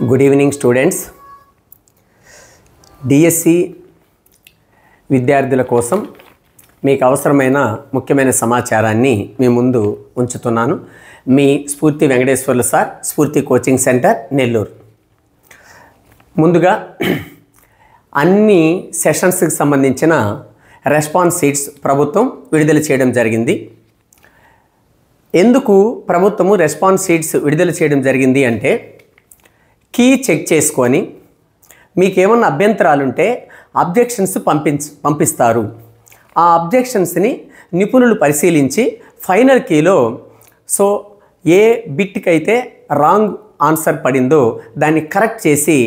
Good evening students. DSC విద్యార్థుల కోసం మీకు అవసరమైన ముఖ్యమైన సమాచారాన్ని మీ ముందు ఉంచుతున్నాను. మీ స్ఫూర్తి వెంకటేశ్వర్లు సార్, స్ఫూర్తి కోచింగ్ సెంటర్, నెల్లూరు. ముందుగా అన్ని సెషన్స్కి సంబంధించిన రెస్పాన్స్ షీట్స్ ప్రభుత్వం విడుదల చేయడం జరిగింది. ఎందుకు ప్రభుత్వము రెస్పాన్స్ షీట్స్ విడుదల చేయడం జరిగింది అంటే, కీ చెక్ చేసుకొని మీకు ఏమన్నా అభ్యంతరాలుంటే అబ్జెక్షన్స్ పంపిస్తారు. ఆ అబ్జెక్షన్స్ని నిపుణులు పరిశీలించి ఫైనల్ కీలో ఏ బిట్కి అయితే రాంగ్ ఆన్సర్ పడిందో దాన్ని కరెక్ట్ చేసి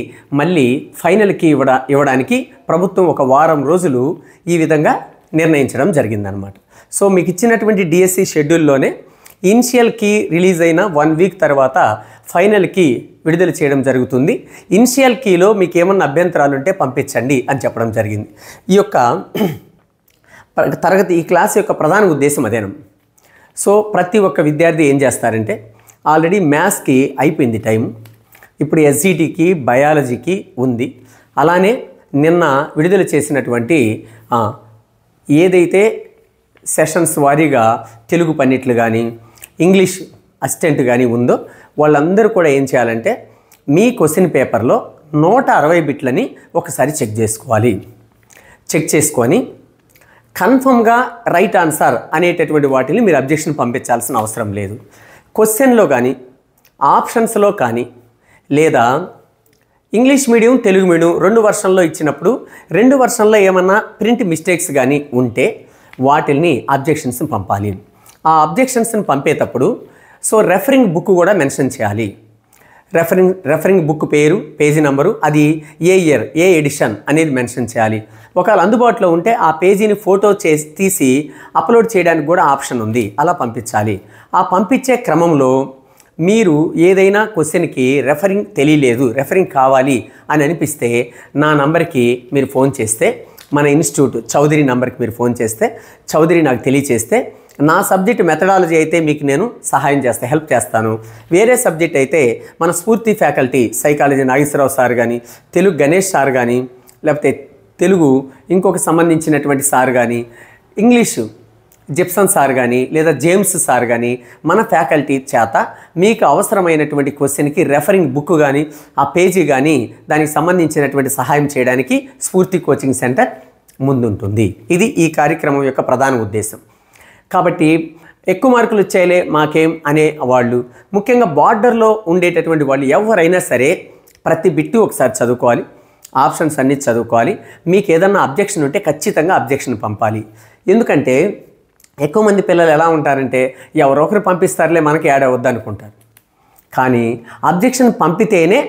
మళ్ళీ ఫైనల్ కీ ఇవ్వడానికి ప్రభుత్వం ఒక వారం రోజులు ఈ విధంగా నిర్ణయించడం జరిగిందనమాట. మీకు ఇచ్చినటువంటి డిఎస్సి షెడ్యూల్లోనే ఇనిషియల్ కీ రిలీజ్ అయిన 1 వీక్ తర్వాత ఫైనల్ కీ విడుదల చేయడం జరుగుతుంది. ఇనిషియల్ కీలో మీకు ఏమన్నా అభ్యంతరాలు ఉంటే పంపించండి అని చెప్పడం జరిగింది. ఈ యొక్క ఈ క్లాస్ యొక్క ప్రధాన ఉద్దేశం అదేనం. ప్రతి ఒక్క విద్యార్థి ఏం చేస్తారంటే, ఆల్రెడీ మ్యాథ్స్కి అయిపోయింది టైం, ఇప్పుడు ఎస్జిటికి బయాలజీకి ఉంది. అలానే నిన్న విడుదల చేసినటువంటి ఏదైతే సెషన్స్ వారీగా తెలుగు పండిట్లు కానీ ఇంగ్లీష్ అసిస్టెంట్ కానీ ఉందో వాళ్ళందరూ కూడా ఏం చేయాలంటే, మీ క్వశ్చన్ పేపర్లో 160 బిట్లని ఒకసారి చెక్ చేసుకోవాలి. చెక్ చేసుకొని కన్ఫర్మ్గా రైట్ ఆన్సర్ అనేటటువంటి వాటిని మీరు అబ్జెక్షన్ పంపించాల్సిన అవసరం లేదు. క్వశ్చన్లో కానీ ఆప్షన్స్లో కానీ లేదా ఇంగ్లీష్ మీడియం తెలుగు మీడియం 2 వర్షన్లో ఇచ్చినప్పుడు 2 వర్షన్లో ఏమన్నా ప్రింట్ మిస్టేక్స్ కానీ ఉంటే వాటిని అబ్జెక్షన్స్ పంపాలి. ఆ అబ్జెక్షన్స్ని పంపేటప్పుడు రెఫరింగ్ బుక్ కూడా మెన్షన్ చేయాలి. రెఫరింగ్ బుక్ పేరు, పేజీ నెంబరు, అది ఏ ఇయర్, ఏ ఎడిషన్ అనేది మెన్షన్ చేయాలి. ఒకవేళ అందుబాటులో ఉంటే ఆ పేజీని ఫోటో తీసి అప్లోడ్ చేయడానికి కూడా ఆప్షన్ ఉంది, అలా పంపించాలి. ఆ పంపించే క్రమంలో మీరు ఏదైనా క్వశ్చన్కి రెఫరింగ్ తెలియలేదు, రెఫరింగ్ కావాలి అని అనిపిస్తే నా నంబర్కి మీరు ఫోన్ చేస్తే, మన ఇన్స్టిట్యూట్ చౌదరి నంబర్కి మీరు ఫోన్ చేస్తే చౌదరి నాకు తెలియచేస్తే, నా సబ్జెక్ట్ మెథడాలజీ అయితే మీకు నేను సహాయం చేస్తాను, హెల్ప్ చేస్తాను. వేరే సబ్జెక్ట్ అయితే మన స్ఫూర్తి ఫ్యాకల్టీ సైకాలజీ నాగేశ్వరరావు సార్ కానీ, తెలుగు గణేష్ సార్ కానీ, లేకపోతే తెలుగు ఇంకొక సంబంధించినటువంటి సార్ కానీ, ఇంగ్లీషు జిప్సన్ సార్ కానీ, లేదా జేమ్స్ సార్ కానీ మన ఫ్యాకల్టీ చేత మీకు అవసరమైనటువంటి క్వశ్చన్కి రెఫరింగ్ బుక్ కానీ ఆ పేజీ కానీ దానికి సంబంధించినటువంటి సహాయం చేయడానికి స్ఫూర్తి కోచింగ్ సెంటర్ ముందుంటుంది. ఇది ఈ కార్యక్రమం యొక్క ప్రధాన ఉద్దేశం. కాబట్టి ఎక్కువ మార్కులు వచ్చాయిలే మాకేం అనే వాళ్ళు, ముఖ్యంగా బార్డర్లో ఉండేటటువంటి వాళ్ళు ఎవరైనా సరే ప్రతి బిట్టు ఒకసారి చదువుకోవాలి, ఆప్షన్స్ అన్నీ చదువుకోవాలి. మీకు ఏదన్నా అబ్జెక్షన్ ఉంటే ఖచ్చితంగా అబ్జెక్షన్ పంపాలి. ఎందుకంటే ఎక్కువ మంది పిల్లలు ఎలా ఉంటారంటే, ఎవరో ఒకరు పంపిస్తారులే మనకి యాడ్ అవ్వద్దు అనుకుంటారు. కానీ అబ్జెక్షన్ పంపితేనే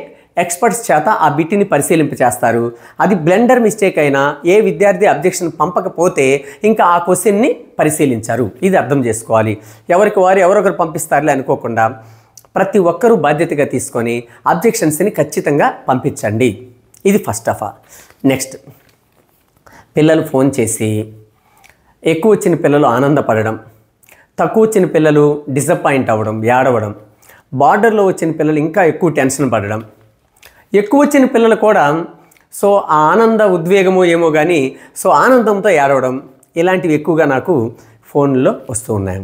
ఎక్స్పర్ట్స్ చేత ఆ బిట్ని పరిశీలింపచేస్తారు. అది బ్లెండర్ మిస్టేక్ అయినా ఏ విద్యార్థి అబ్జెక్షన్ పంపకపోతే ఇంకా ఆ క్వశ్చన్ని పరిశీలించారు. ఇది అర్థం చేసుకోవాలి. ఎవరికి వారు ఎవరొకరు పంపిస్తారులే అనుకోకుండా ప్రతి ఒక్కరూ బాధ్యతగా తీసుకొని అబ్జెక్షన్స్ని ఖచ్చితంగా పంపించండి. ఇది ఫస్ట్ ఆఫ్ ఆల్. నెక్స్ట్, పిల్లలు ఫోన్ చేసి ఎక్కువ వచ్చిన పిల్లలు ఆనందపడడం, తక్కువ వచ్చిన పిల్లలు డిసప్పాయింట్ అవ్వడం, ఏడవడం, బార్డర్లో వచ్చిన పిల్లలు ఇంకా ఎక్కువ టెన్షన్ పడడం, ఎక్కువ వచ్చిన పిల్లలు కూడా ఆ ఆనంద ఉద్వేగమో ఏమో కానీ ఆనందంతో ఏడవడం, ఇలాంటివి ఎక్కువగా నాకు ఫోన్లో వస్తూ ఉన్నాయి.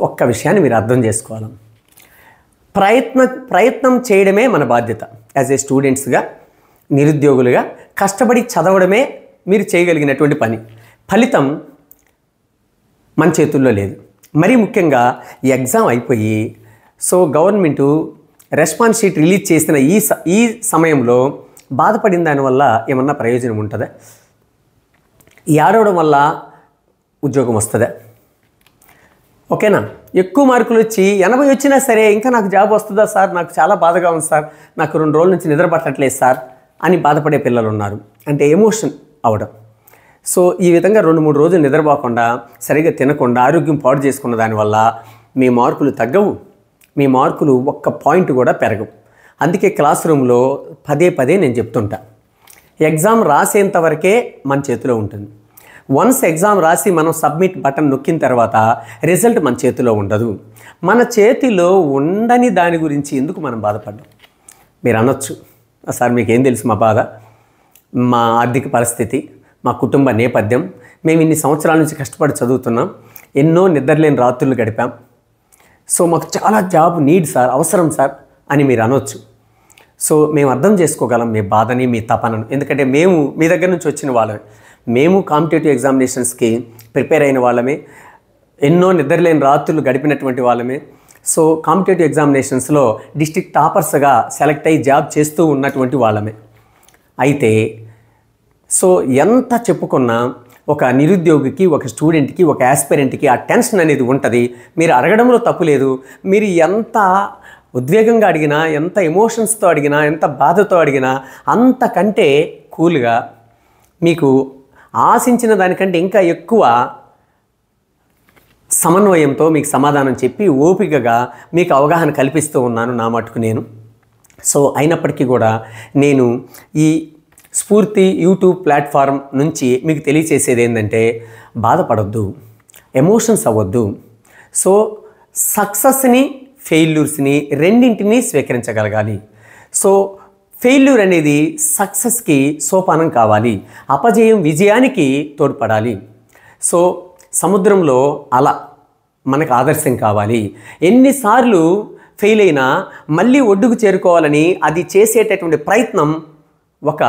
ఒక్క విషయాన్ని మీరు అర్థం చేసుకోవాలి. ప్రయత్నం చేయడమే మన బాధ్యత. యాజ్ ఏ స్టూడెంట్స్గా, నిరుద్యోగులుగా కష్టపడి చదవడమే మీరు చేయగలిగినటువంటి పని. ఫలితం మన చేతుల్లో లేదు. మరీ ముఖ్యంగా ఎగ్జామ్ అయిపోయి గవర్నమెంటు రెస్పాన్స్ షీట్ రిలీజ్ చేసిన ఈ సమయంలో బాధపడిన దానివల్ల ఏమన్నా ప్రయోజనం ఉంటుందా? ఏడవడం వల్ల ఉద్యోగం వస్తుందా? ఓకేనా? ఎక్కువ మార్కులు వచ్చి 80 వచ్చినా సరే ఇంకా నాకు జాబ్ వస్తుందా సార్, నాకు చాలా బాధగా ఉంది సార్, నాకు 2 రోజుల నుంచి నిద్ర పట్టట్లేదు సార్ అని బాధపడే పిల్లలు ఉన్నారు. అంటే ఎమోషన్ అవడం. ఈ విధంగా 2-3 రోజులు నిద్రపోకుండా, సరిగ్గా తినకుండా, ఆరోగ్యం పాడు చేసుకున్న దానివల్ల మీ మార్కులు తగ్గవు, మీ మార్కులు ఒక్క పాయింట్ కూడా పెరగవు. అందుకే క్లాస్ రూమ్లో పదే నేను చెప్తుంటా, ఎగ్జామ్ రాసేంత వరకే మన చేతిలో ఉంటుంది. వన్స్ ఎగ్జామ్ రాసి మనం సబ్మిట్ బటన్ నొక్కిన తర్వాత రిజల్ట్ మన చేతిలో ఉండదు. మన చేతిలో ఉండని దాని గురించి ఎందుకు మనం బాధపడ్డాం? మీరు అనొచ్చు, సార్ మీకేం తెలుసు మా బాధ, మా ఆర్థిక పరిస్థితి, మా కుటుంబ నేపథ్యం, మేము ఇన్ని సంవత్సరాల నుంచి కష్టపడి చదువుతున్నాం, ఎన్నో నిద్రలేని రాత్రులు గడిపాం, సో మాకు చాలా జాబ్ నీడ్ సార్, అవసరం సార్ అని మీరు అనొచ్చు. సో మేము అర్థం చేసుకోగలం మీ బాధని, మీ తపనను. ఎందుకంటే మేము మీ దగ్గర నుంచి వచ్చిన వాళ్ళమే, మేము కాంపిటేటివ్ ఎగ్జామినేషన్స్కి ప్రిపేర్ అయిన వాళ్ళమే, ఎన్నో నిద్రలేని రాత్రులు గడిపినటువంటి వాళ్ళమే. సో కాంపిటేటివ్ ఎగ్జామినేషన్స్లో డిస్ట్రిక్ట్ టాపర్స్గా సెలెక్ట్ అయ్యి జాబ్ చేస్తూ ఉన్నటువంటి వాళ్ళమే. అయితే సో ఎంత చెప్పుకున్నా ఒక నిరుద్యోగికి, ఒక స్టూడెంట్కి, ఒక యాస్పిరెంట్కి ఆ టెన్షన్ అనేది ఉంటుంది. మీరు అడగడంలో తప్పు లేదు. మీరు ఎంత ఉద్వేగంగా అడిగినా, ఎంత ఎమోషన్స్తో అడిగినా, ఎంత బాధతో అడిగినా అంతకంటే కూల్గా, మీకు ఆశించిన దానికంటే ఇంకా ఎక్కువ సమన్వయంతో మీకు సమాధానం చెప్పి ఓపికగా మీకు అవగాహన కల్పిస్తూ ఉన్నాను నా మటుకు నేను. సో అయినప్పటికీ కూడా నేను ఈ స్ఫూర్తి యూట్యూబ్ ప్లాట్ఫామ్ నుంచి మీకు తెలియచేసేది ఏంటంటే, బాధపడొద్దు, ఎమోషన్స్ అవ్వద్దు. సో సక్సెస్ని, ఫెయిల్యూర్స్ని రెండింటినీ స్వీకరించగలగాలి. సో ఫెయిల్యూర్ అనేది సక్సెస్కి సోపానం కావాలి, అపజయం విజయానికి తోడ్పడాలి. సో సముద్రంలో అల మనకు ఆదర్శం కావాలి. ఎన్నిసార్లు ఫెయిల్ అయినా మళ్ళీ ఒడ్డుకు చేరుకోవాలని అది చేసేటటువంటి ప్రయత్నం ఒక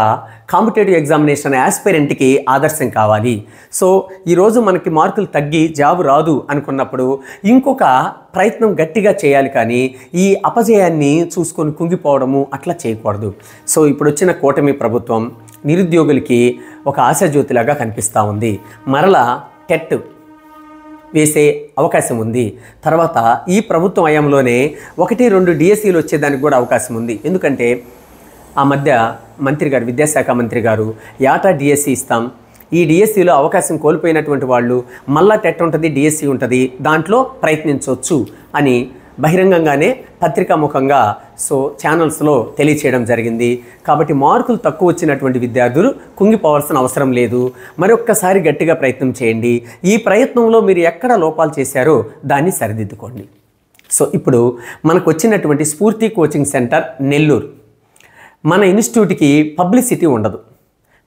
కాంపిటేటివ్ ఎగ్జామినేషన్ యాస్పిరెంట్కి ఆదర్శం కావాలి. సో ఈరోజు మనకి మార్కులు తగ్గి జాబ్ రాదు అనుకున్నప్పుడు ఇంకొక ప్రయత్నం గట్టిగా చేయాలి, కానీ ఈ అపజయాన్ని చూసుకొని కుంగిపోవడము అట్లా చేయకూడదు. సో ఇప్పుడు వచ్చిన కూటమి ప్రభుత్వం నిరుద్యోగులకి ఒక ఆశాజ్యోతిలాగా కనిపిస్తూ ఉంది. మరలా టెట్ వేసే అవకాశం ఉంది. తర్వాత ఈ ప్రభుత్వం హయాంలోనే 1-2 డిఎస్సీలు వచ్చేదానికి కూడా అవకాశం ఉంది. ఎందుకంటే ఆ మధ్య మంత్రి గారు, విద్యాశాఖ మంత్రి గారు, యాటా డిఎస్సీ ఇస్తాం, ఈ డిఎస్సీలో అవకాశం కోల్పోయినటువంటి వాళ్ళు మళ్ళా టెట్ ఉంటుంది, డిఎస్సీ ఉంటుంది, దాంట్లో ప్రయత్నించవచ్చు అని బహిరంగంగానే పత్రికాముఖంగా సో ఛానల్స్లో తెలియచేయడం జరిగింది. కాబట్టి మార్కులు తక్కువ వచ్చినటువంటి విద్యార్థులు కుంగిపోవాల్సిన అవసరం లేదు. మరొక్కసారి గట్టిగా ప్రయత్నం చేయండి. ఈ ప్రయత్నంలో మీరు ఎక్కడ లోపాలు చేశారో దాన్ని సరిదిద్దుకోండి. సో ఇప్పుడు మనకు వచ్చినటువంటి స్ఫూర్తి కోచింగ్ సెంటర్ నెల్లూరు, మన ఇన్స్టిట్యూట్కి పబ్లిసిటీ ఉండదు,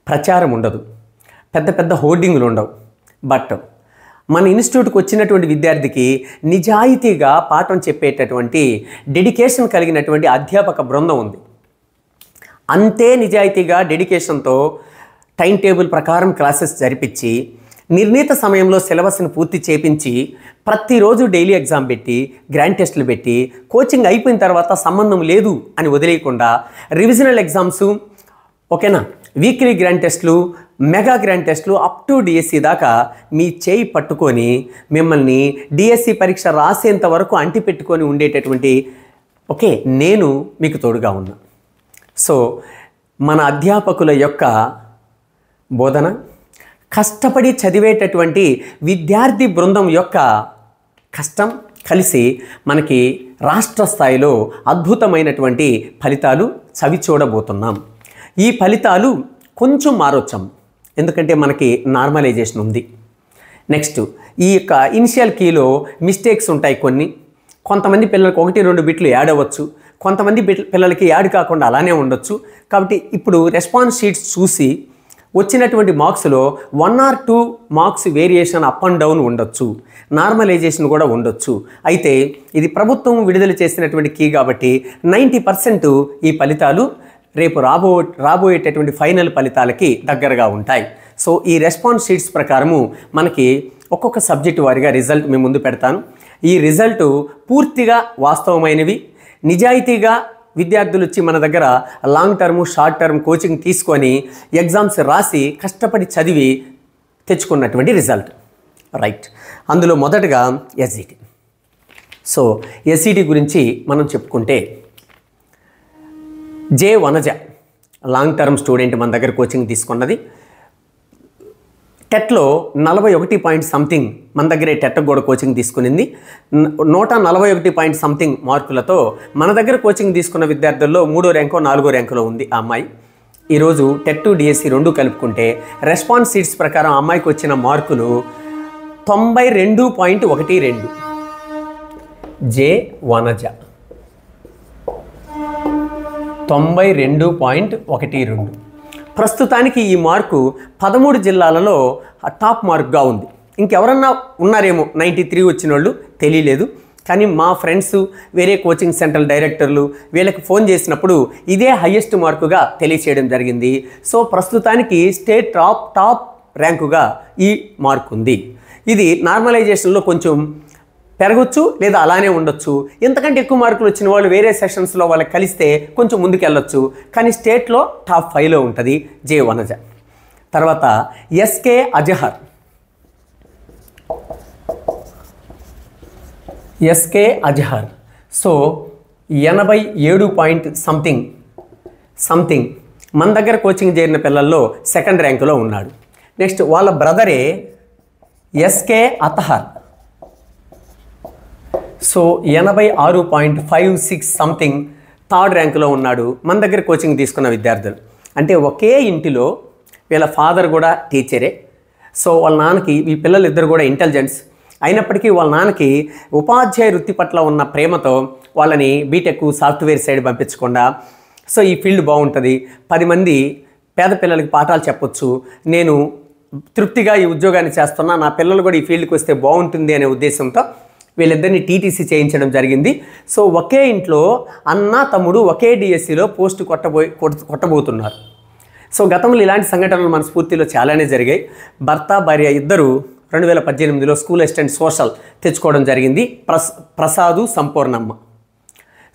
ప్రచారం ఉండదు, పెద్ద పెద్ద హోర్డింగ్లు ఉండవు. బట్ మన ఇన్స్టిట్యూట్కి వచ్చినటువంటి విద్యార్థికి నిజాయితీగా పాఠం చెప్పేటటువంటి డెడికేషన్ కలిగినటువంటి అధ్యాపక బృందం ఉంది. అంతే నిజాయితీగా డెడికేషన్తో టైం టేబుల్ ప్రకారం క్లాసెస్ జరిపించి, నిర్ణీత సమయంలో సిలబస్ని పూర్తి చేపించి, ప్రతిరోజు డైలీ ఎగ్జామ్ పెట్టి, గ్రాండ్ టెస్టులు పెట్టి, కోచింగ్ అయిపోయిన తర్వాత సంబంధం లేదు అని వదిలేయకుండా రివిజనల్ ఎగ్జామ్స్, ఓకేనా, వీక్లీ గ్రాండ్ టెస్టులు, మెగా గ్రాండ్ టెస్టులు అప్ టు డిఎస్సి దాకా మీ చేయి పట్టుకొని మిమ్మల్ని డిఎస్సి పరీక్ష రాసేంత వరకు అంటిపెట్టుకొని ఉండేటటువంటి నేను మీకు తోడుగా ఉన్నా. సో మన అధ్యాపకుల యొక్క బోధన, కష్టపడి చదివేటటువంటి విద్యార్థి బృందం యొక్క కష్టం కలిసి మనకి రాష్ట్ర స్థాయిలో అద్భుతమైనటువంటి ఫలితాలు చవి చూడబోతున్నాం. ఈ ఫలితాలు కొంచెం మారొచ్చాం, ఎందుకంటే మనకి నార్మలైజేషన్ ఉంది. నెక్స్ట్ ఈ యొక్క ఇనిషియల్ కీలో మిస్టేక్స్ ఉంటాయి కొన్ని. కొంతమంది పిల్లలకు 1-2 బిట్లు యాడ్ అవ్వచ్చు, కొంతమంది పిల్లలకి యాడ్ కాకుండా అలానే ఉండొచ్చు. కాబట్టి ఇప్పుడు రెస్పాన్స్ షీట్స్ చూసి వచ్చినటువంటి మార్క్స్లో 1 or 2 marks variation up and down ఉండొచ్చు, నార్మలైజేషన్ కూడా ఉండొచ్చు. అయితే ఇది ప్రభుత్వం విడుదల చేసినటువంటి కీ కాబట్టి 90% ఈ ఫలితాలు రేపు రాబోయేటటువంటి ఫైనల్ ఫలితాలకి దగ్గరగా ఉంటాయి. సో ఈ రెస్పాన్స్ షీట్స్ ప్రకారము మనకి ఒక్కొక్క సబ్జెక్టు వారిగా రిజల్ట్ మేము ముందు పెడతాను. ఈ రిజల్ట్ పూర్తిగా వాస్తవమైనవి, నిజాయితీగా విద్యార్థులు వచ్చి మన దగ్గర long term, short term coaching తీసుకొని ఎగ్జామ్స్ రాసి కష్టపడి చదివి తెచ్చుకున్నటువంటి రిజల్ట్. రైట్, అందులో మొదటగా ఎస్జిటి. సో ఎస్జిటి గురించి మనం చెప్పుకుంటే, జే వనజ లాంగ్ టర్మ్ స్టూడెంట్ మన దగ్గర కోచింగ్ తీసుకున్నది. టెట్లో 41 పాయింట్ సంథింగ్ మన దగ్గరే టెట్ కూడా కోచింగ్ తీసుకునింది. 141 పాయింట్ సంథింగ్ మార్కులతో మన దగ్గర కోచింగ్ తీసుకున్న విద్యార్థుల్లో 3వ ర్యాంకో 4వ ర్యాంకులో ఉంది ఆ అమ్మాయి. ఈరోజు టెట్ డిఎస్సి 2 కలుపుకుంటే రెస్పాన్స్ షీట్స్ ప్రకారం అమ్మాయికి వచ్చిన మార్కులు 92.12. జే వనజ 92.12. ప్రస్తుతానికి ఈ మార్కు 13 జిల్లాలలో టాప్ మార్క్గా ఉంది. ఇంకెవరన్నా ఉన్నారేమో 93 వచ్చిన వాళ్ళు, తెలియలేదు. కానీ మా ఫ్రెండ్స్, వేరే కోచింగ్ సెంటర్ డైరెక్టర్లు వీళ్ళకి ఫోన్ చేసినప్పుడు ఇదే హయ్యెస్ట్ మార్కుగా తెలియచేయడం జరిగింది. సో ప్రస్తుతానికి స్టేట్ టాప్ ర్యాంకుగా ఈ మార్క్ ఉంది. ఇది నార్మలైజేషన్లో కొంచెం పెరగచ్చు లేదా అలానే ఉండొచ్చు. ఇంతకంటే ఎక్కువ మార్కులు వచ్చిన వాళ్ళు వేరే సెషన్స్లో వాళ్ళకి కలిస్తే కొంచెం ముందుకు వెళ్ళొచ్చు. కానీ స్టేట్లో టాప్ 5లో ఉంటుంది జే వనజ. తర్వాత SK Azhar. SK Azhar so 87 point something మన దగ్గర కోచింగ్ చేరిన పిల్లల్లో సెకండ్ ర్యాంకులో ఉన్నాడు. నెక్స్ట్ వాళ్ళ బ్రదరే SK Athar. So 86.56 something third ర్యాంకులో ఉన్నాడు. మన దగ్గర కోచింగ్ తీసుకున్న విద్యార్థులు. అంటే ఒకే ఇంటిలో వీళ్ళ ఫాదర్ కూడా టీచరే. సో వాళ్ళ నాన్నకి ఈ పిల్లలు ఇద్దరు కూడా ఇంటెలిజెంట్స్ అయినప్పటికీ వాళ్ళ నాన్నకి ఉపాధ్యాయ వృత్తి పట్ల ఉన్న ప్రేమతో వాళ్ళని బీటెక్ సాఫ్ట్వేర్ సైడ్ పంపించకుండా, సో ఈ ఫీల్డ్ బాగుంటుంది, 10 మంది పేద పిల్లలకి పాఠాలు చెప్పొచ్చు, నేను తృప్తిగా ఈ ఉద్యోగాన్ని చేస్తున్నా, నా పిల్లలు కూడా ఈ ఫీల్డ్కి వస్తే బాగుంటుంది అనే ఉద్దేశంతో వీళ్ళిద్దరిని టీటీసీ చేయించడం జరిగింది. సో ఒకే ఇంట్లో అన్న తమ్ముడు ఒకే డిఎస్సిలో పోస్ట్ కొట్టబోతున్నారు. సో గతంలో ఇలాంటి సంఘటనలు మన స్ఫూర్తిలో చాలానే జరిగాయి. భర్త భార్య ఇద్దరు 2018లో స్కూల్ అసిస్టెంట్ సోషల్ తెచ్చుకోవడం జరిగింది, ప్రసాదు సంపూర్ణమ్మ.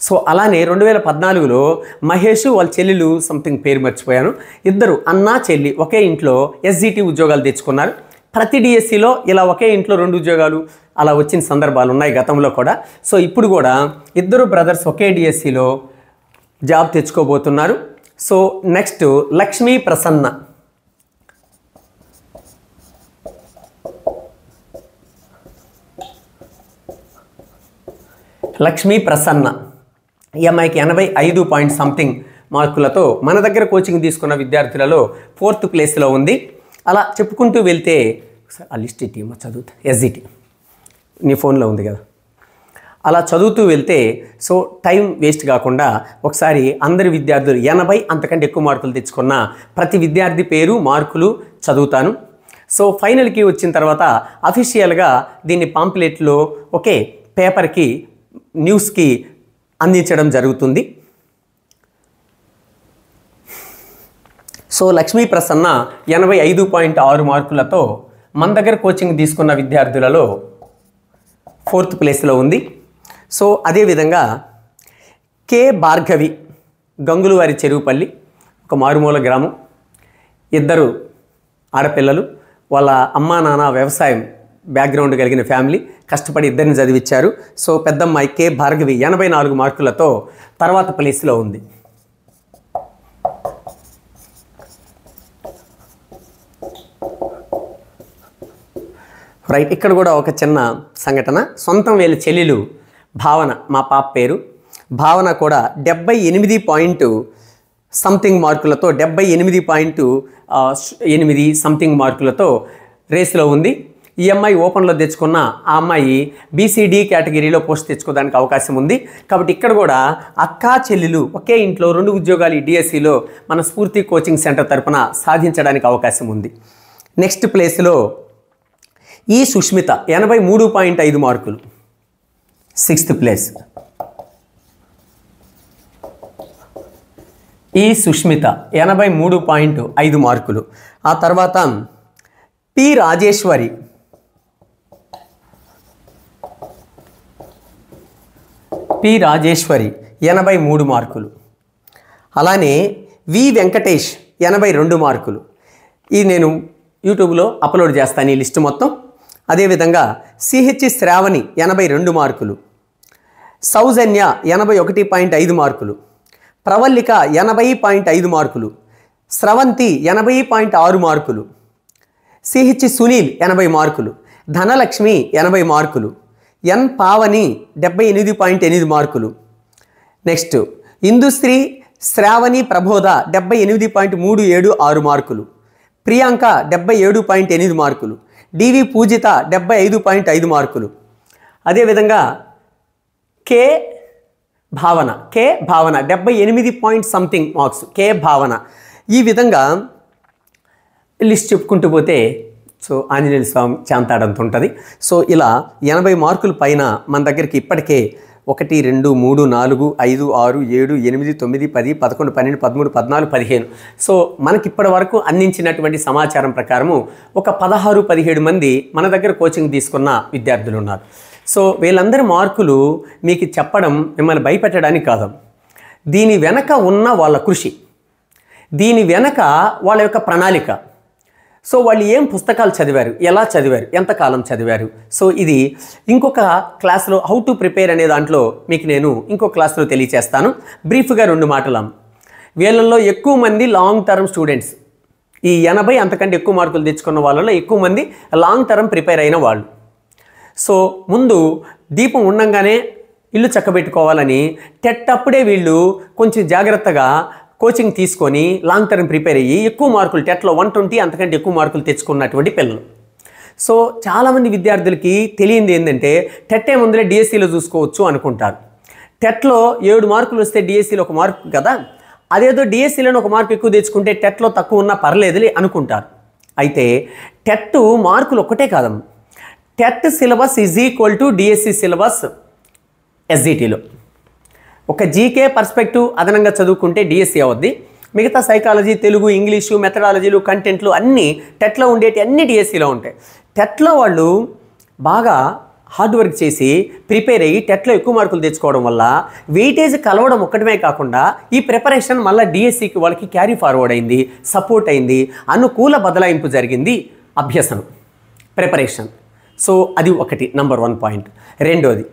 సో అలానే 2014లో మహేష్ వాళ్ళ చెల్లెలు సంథింగ్ పేరు మర్చిపోయాను, ఇద్దరు అన్న చెల్లి ఒకే ఇంట్లో ఎస్జిటి ఉద్యోగాలు తెచ్చుకున్నారు. ప్రతి డిఎస్సిలో ఇలా ఒకే ఇంట్లో 2 ఉద్యోగాలు అలా వచ్చిన సందర్భాలు ఉన్నాయి గతంలో కూడా. సో ఇప్పుడు కూడా ఇద్దరు బ్రదర్స్ ఒకే డిఎస్సిలో జాబ్ తెచ్చుకోబోతున్నారు. So next Lakshmi Prasanna. లక్ష్మీ ప్రసన్న ఈ అమ్మాయికి 85 పాయింట్ సంథింగ్ మార్కులతో మన దగ్గర కోచింగ్ తీసుకున్న విద్యార్థులలో 4th ప్లేస్లో ఉంది. అలా చెప్పుకుంటూ వెళ్తే ఆ లిస్ట్ టీమ్ చదువుతా ఎస్జిటి నీ ఫోన్లో ఉంది కదా, అలా చదువుతూ వెళ్తే సో టైం వేస్ట్ కాకుండా ఒకసారి అందరి విద్యార్థులు 80 అంతకంటే ఎక్కువ మార్కులు తెచ్చుకున్న ప్రతి విద్యార్థి పేరు మార్కులు చదువుతాను. సో ఫైనల్కి వచ్చిన తర్వాత అఫీషియల్గా దీన్ని పాంప్లెట్లో ఒకే పేపర్కి న్యూస్కి అందించడం జరుగుతుంది. సో లక్ష్మీ ప్రసన్న 85.6 మార్కులతో మన దగ్గర కోచింగ్ తీసుకున్న విద్యార్థులలో 4th ప్లేస్లో ఉంది. సో అదేవిధంగా కే భార్గవి, గంగులవారి చెరువుపల్లి, ఒక మారుమూల గ్రామం, ఇద్దరు ఆడపిల్లలు, వాళ్ళ అమ్మా నాన్న వ్యవసాయం బ్యాక్గ్రౌండ్ కలిగిన ఫ్యామిలీ, కష్టపడి ఇద్దరిని చదివించారు. సో పెద్దమ్మాయి కే భార్గవి 84 మార్కులతో తర్వాత ప్లేస్లో ఉంది. రైట్, ఇక్కడ కూడా ఒక చిన్న సంఘటన. సొంతం వీళ్ళ చెల్లెలు భావన, మా పాప పేరు భావన కూడా 78 పాయింట్ సంథింగ్ మార్కులతో 78.8 సంథింగ్ మార్కులతో రేసులో ఉంది. ఈ అమ్మాయి ఓపెన్లో తెచ్చుకున్న ఆ అమ్మాయి బీసీడీ కేటగిరీలో పోస్ట్ తెచ్చుకోవడానికి అవకాశం ఉంది. కాబట్టి ఇక్కడ కూడా అక్కా చెల్లెలు ఒకే ఇంట్లో 2 ఉద్యోగాలు ఈ డిఎస్సిలో మన స్ఫూర్తి కోచింగ్ సెంటర్ తరపున సాధించడానికి అవకాశం ఉంది. నెక్స్ట్ ప్లేస్లో ఈ సుష్మిత 83.5 మార్కులు 6th ప్లేస్. ఈ సుష్మిత 83.5 మార్కులు. ఆ తర్వాత పి రాజేశ్వరి 83 మార్కులు. అలానే వి వెంకటేష్ 82 మార్కులు. ఇది నేను యూట్యూబ్లో అప్లోడ్ చేస్తాను ఈ లిస్టు మొత్తం. అదేవిధంగా సిహెచ్ శ్రావణి 82 మార్కులు, సౌజన్య 81.5 మార్కులు, ప్రవల్లిక 80.5 మార్కులు, స్రవంతి 80.6 మార్కులు, సిహెచ్ సునీల్ 80 మార్కులు, ధనలక్ష్మి 80 మార్కులు, ఎన్ పావని 78.8 మార్కులు. నెక్స్ట్ ఇందుశ్రీ శ్రావణి ప్రబోధ 78.376 మార్కులు, ప్రియాంక 77.8 మార్కులు, డివి పూజిత 75.5 మార్కులు. అదేవిధంగా కే భావన, కే భావన 78 పాయింట్ సంథింగ్ మార్క్స్, కే భావన. ఈ విధంగా లిస్ట్ చెప్పుకుంటూ పోతే సో ఆంజనేయ స్వామి చాంతాడంత ఉంటుంది. సో ఇలా 80 మార్కుల పైన మన దగ్గరికి ఇప్పటికే 1 2 3 4 5 6 7 8 9 10 11 12 13 14 15 సో మనకి ఇప్పటి వరకు అందించినటువంటి సమాచారం ప్రకారము ఒక 16-17 మంది మన దగ్గర కోచింగ్ తీసుకున్న విద్యార్థులు ఉన్నారు. సో వీళ్ళందరి మార్కులు మీకు చెప్పడం మిమ్మల్ని భయపెట్టడానికి కాదు, దీని వెనక ఉన్న వాళ్ళ కృషి, దీని వెనక వాళ్ళ యొక్క ప్రణాళిక. సో వాళ్ళు ఏం పుస్తకాలు చదివారు, ఎలా చదివారు, ఎంతకాలం చదివారు. సో ఇది ఇంకొక క్లాస్లో హౌ టు ప్రిపేర్ అనే దాంట్లో మీకు నేను ఇంకొక క్లాస్లో తెలియచేస్తాను. బ్రీఫ్గా 2 మాటలు. వీళ్ళల్లో ఎక్కువ మంది లాంగ్ టర్మ్ స్టూడెంట్స్, ఈ 80 అంతకంటే ఎక్కువ మార్కులు తెచ్చుకున్న వాళ్ళలో ఎక్కువ మంది లాంగ్ టర్మ్ ప్రిపేర్ అయిన వాళ్ళు. సో ముందు దీపం ఉండంగానే ఇల్లు చక్కబెట్టుకోవాలని టెట్ అప్పుడే వీళ్ళు కొంచెం జాగ్రత్తగా కోచింగ్ తీసుకొని లాంగ్ టర్మ్ ప్రిపేర్ అయ్యి ఎక్కువ మార్కులు టెట్లో 120 అంతకంటే ఎక్కువ మార్కులు తెచ్చుకున్నటువంటి పిల్లలు. సో చాలామంది విద్యార్థులకి తెలియంది ఏంటంటే టెట్ ఏముందిలే డిఎస్సిలో చూసుకోవచ్చు అనుకుంటారు. టెట్లో 7 మార్కులు వస్తే డిఎస్సిలో 1 మార్కు కదా, అదేదో డిఎస్సిలోనే 1 మార్కు ఎక్కువ తెచ్చుకుంటే టెట్లో తక్కువ ఉన్నా పర్లేదులే అనుకుంటారు. అయితే టెట్ మార్కులు ఒక్కటే కాదమ్మా, TET syllabus is equal to DSC syllabus ఎస్జిటిలో. ఒక జీకే పర్స్పెక్టివ్ అదనంగా చదువుకుంటే డిఎస్సి అవుద్ది, మిగతా సైకాలజీ, తెలుగు, ఇంగ్లీషు, మెథడాలజీలు, కంటెంట్లు అన్నీ టెట్లో ఉండేటి అన్నీ డిఎస్సిలో ఉంటాయి. టెట్లో వాళ్ళు బాగా హార్డ్ వర్క్ చేసి ప్రిపేర్ అయ్యి టెట్లో ఎక్కువ మార్కులు తెచ్చుకోవడం వల్ల వెయిటేజ్ కలవడం ఒక్కటమే కాకుండా ఈ ప్రిపరేషన్ మళ్ళీ డిఎస్సికి వాళ్ళకి క్యారీ ఫార్వర్డ్ అయింది, సపోర్ట్ అయింది, అనుకూల బదలాయింపు జరిగింది అభ్యసనం, ప్రిపరేషన్. సో అది ఒకటి నంబర్ 1 పాయింట్. రెండోది,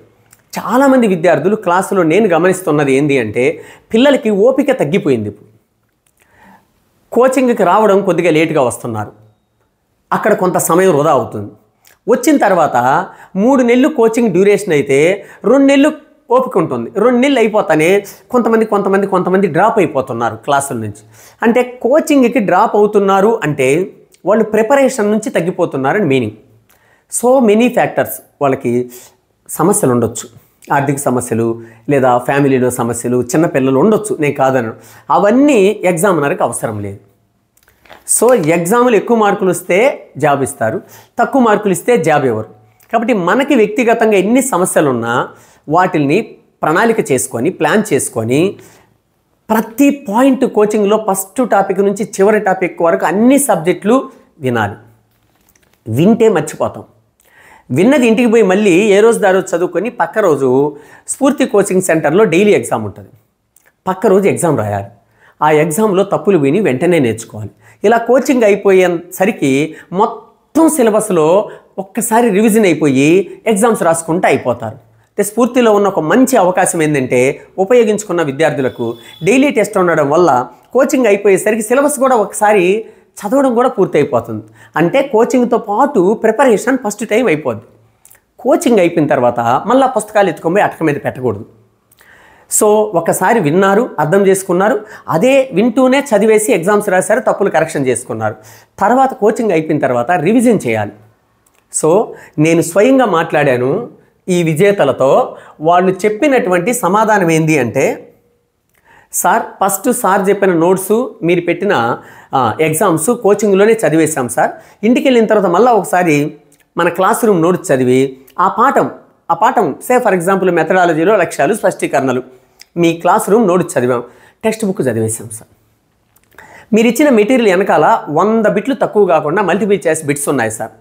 చాలామంది విద్యార్థులు క్లాసులో నేను గమనిస్తున్నది ఏంటి అంటే పిల్లలకి ఓపిక తగ్గిపోయింది. కోచింగ్కి రావడం కొద్దిగా లేటుగా వస్తున్నారు, అక్కడ కొంత సమయం వృధా అవుతుంది. వచ్చిన తర్వాత 3 నెలలు కోచింగ్ డ్యూరేషన్ అయితే 2 నెలలు ఓపిక ఉంటుంది, 2 నెలలు అయిపోతానే కొంతమంది డ్రాప్ అయిపోతున్నారు క్లాసుల నుంచి. అంటే కోచింగ్కి డ్రాప్ అవుతున్నారు అంటే వాళ్ళు ప్రిపరేషన్ నుంచి తగ్గిపోతున్నారని మీనింగ్. సో మెనీ ఫ్యాక్టర్స్, వాళ్ళకి సమస్యలు ఉండొచ్చు, ఆర్థిక సమస్యలు లేదా ఫ్యామిలీలో సమస్యలు, చిన్నపిల్లలు ఉండొచ్చు, నేను కాదను. అవన్నీ ఎగ్జామినర్కి అవసరం లేదు. సో ఎగ్జాములు ఎక్కువ మార్కులు వస్తే జాబ్ ఇస్తారు, తక్కువ మార్కులు ఇస్తే జాబ్ ఇవ్వరు. కాబట్టి మనకి వ్యక్తిగతంగా ఎన్ని సమస్యలు ఉన్నా వాటిని ప్రణాళిక చేసుకొని ప్లాన్ చేసుకొని ప్రతి పాయింట్ కోచింగ్లో ఫస్ట్ టాపిక్ నుంచి చివరి టాపిక్ వరకు అన్ని సబ్జెక్టులు వినాలి. వింటే మర్చిపోతాం, విన్నది ఇంటికి పోయి మళ్ళీ ఏ రోజు దా రోజు చదువుకొని పక్క రోజు స్ఫూర్తి కోచింగ్ సెంటర్లో డైలీ ఎగ్జామ్ ఉంటుంది, పక్క రోజు ఎగ్జామ్ రాయాలి. ఆ ఎగ్జామ్లో తప్పులు విని వెంటనే నేర్చుకోవాలి. ఇలా కోచింగ్ అయిపోయేసరికి మొత్తం సిలబస్లో ఒక్కసారి రివిజన్ అయిపోయి ఎగ్జామ్స్ రాసుకుంటూ అయిపోతారు. అంటే స్ఫూర్తిలో ఉన్న ఒక మంచి అవకాశం ఏంటంటే ఉపయోగించుకున్న విద్యార్థులకు డైలీ టెస్ట్ ఉండడం వల్ల కోచింగ్ అయిపోయేసరికి సిలబస్ కూడా ఒకసారి చదవడం కూడా పూర్తయిపోతుంది. అంటే కోచింగ్తో పాటు ప్రిపరేషన్ ఫస్ట్ టైం అయిపోద్ది. కోచింగ్ అయిపోయిన తర్వాత మళ్ళీ పుస్తకాలు ఎత్తుకొని అటక మీద పెట్టకూడదు. సో ఒకసారి విన్నారు, అర్థం చేసుకున్నారు, అదే వింటూనే చదివేసి ఎగ్జామ్స్ రాశారు, తప్పులు కరెక్షన్ చేసుకున్నారు. తర్వాత కోచింగ్ అయిపోయిన తర్వాత రివిజన్ చేయాలి. సో నేను స్వయంగా మాట్లాడాను ఈ విజేతలతో. వాళ్ళు చెప్పినటువంటి సమాధానం ఏంది అంటే, సార్ ఫస్ట్ సార్ చెప్పిన నోట్సు మీరు పెట్టిన ఎగ్జామ్స్ కోచింగ్లోనే చదివేశాం సార్, ఇంటికి వెళ్ళిన తర్వాత మళ్ళీ ఒకసారి మన క్లాస్ రూమ్ నోట్స్ చదివి ఆ పాఠం సే ఫర్ ఎగ్జాంపుల్ మెథడాలజీలో లక్ష్యాలు స్పష్టీకరణలు మీ క్లాస్ రూమ్ నోట్స్ చదివాం, టెక్స్ట్ బుక్ చదివేశాం సార్. మీరు ఇచ్చిన మెటీరియల్ వెనకాల 100 బిట్లు తక్కువ కాకుండా మల్టిపుల్ చాయిస్ బిట్స్ ఉన్నాయి సార్.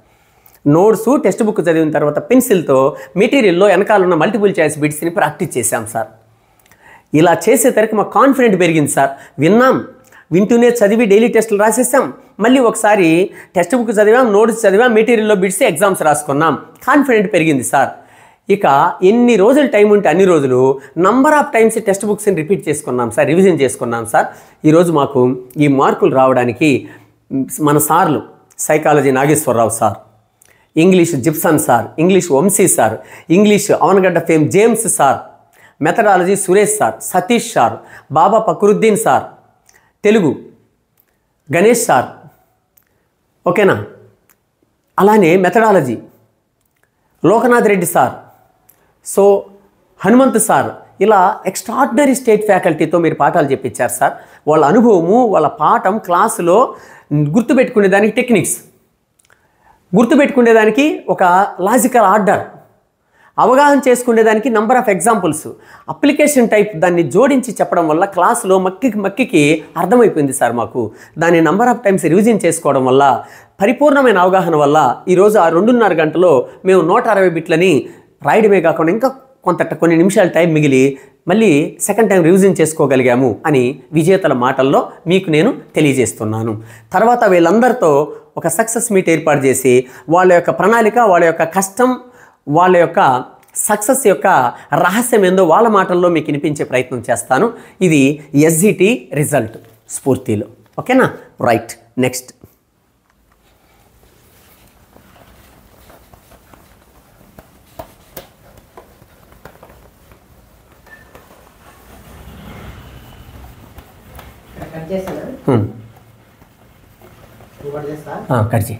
నోట్సు టెక్స్ట్ బుక్ చదివిన తర్వాత పెన్సిల్తో మెటీరియల్లో వెనకాల ఉన్న మల్టిపుల్ చాయిస్ బిట్స్ని ప్రాక్టీస్ చేశాం సార్. ఇలా చేసేసరికి మాకు కాన్ఫిడెంట్ పెరిగింది సార్. వింటూనే చదివి డైలీ టెస్టులు రాసేసాం, మళ్ళీ ఒకసారి టెక్స్ట్ బుక్ చదివాం, నోట్స్ చదివాం, మెటీరియల్లో బిట్స్ ఎగ్జామ్స్ రాసుకున్నాం, కాన్ఫిడెంట్ పెరిగింది సార్. ఇక ఎన్ని రోజులు టైం ఉంటే అన్ని రోజులు నంబర్ ఆఫ్ టైమ్స్ టెక్స్ట్ బుక్స్ని రిపీట్ చేసుకున్నాం సార్, రివిజన్ చేసుకున్నాం సార్. ఈరోజు మాకు ఈ మార్కులు రావడానికి మన సార్లు psychology Nageswararao sir, English Jipson sir, English Vamsi sir, English Avanigadda fame James sir, methodology Suresh sir, Satish sir, Baba Fakruddin sir, Telugu Ganesh sir, ఓకేనా. అలానే methodology Lokanath Reddy sir, so Hanumanth sir, ఇలా ఎక్స్ట్రాడినరీ స్టేట్ ఫ్యాకల్టీతో మీరు పాఠాలు చెప్పించారు సార్. వాళ్ళ అనుభవము, వాళ్ళ పాఠం క్లాసులో గుర్తుపెట్టుకునేదానికి టెక్నిక్స్, గుర్తుపెట్టుకునేదానికి ఒక లాజికల్ ఆర్డర్, అవగాహన చేసుకునేదానికి number of examples, application type దాన్ని జోడించి చెప్పడం వల్ల క్లాసులో మక్కికి అర్థమైపోయింది సార్ మాకు. దాన్ని నంబర్ ఆఫ్ టైమ్స్ రివిజన్ చేసుకోవడం వల్ల, పరిపూర్ణమైన అవగాహన వల్ల ఈరోజు ఆ 2.5 గంటలో మేము 160 బిట్లని రాయడమే కాకుండా ఇంకా కొన్ని నిమిషాల టైం మిగిలి మళ్ళీ సెకండ్ టైం రివిజన్ చేసుకోగలిగాము అని విజేతల మాటల్లో మీకు నేను తెలియజేస్తున్నాను. తర్వాత వీళ్ళందరితో ఒక సక్సెస్ మీట్ ఏర్పాటు చేసి వాళ్ళ యొక్క ప్రణాళిక, వాళ్ళ యొక్క కష్టం, వాళ్ళ యొక్క సక్సెస్ యొక్క రహస్యం ఏందో వాళ్ళ మాటల్లో మీకు వినిపించే ప్రయత్నం చేస్తాను. ఇది ఎస్జిటి రిజల్ట్ స్ఫూర్తిలో. ఓకేనా? రైట్. నెక్స్ట్ కట్ చేయి.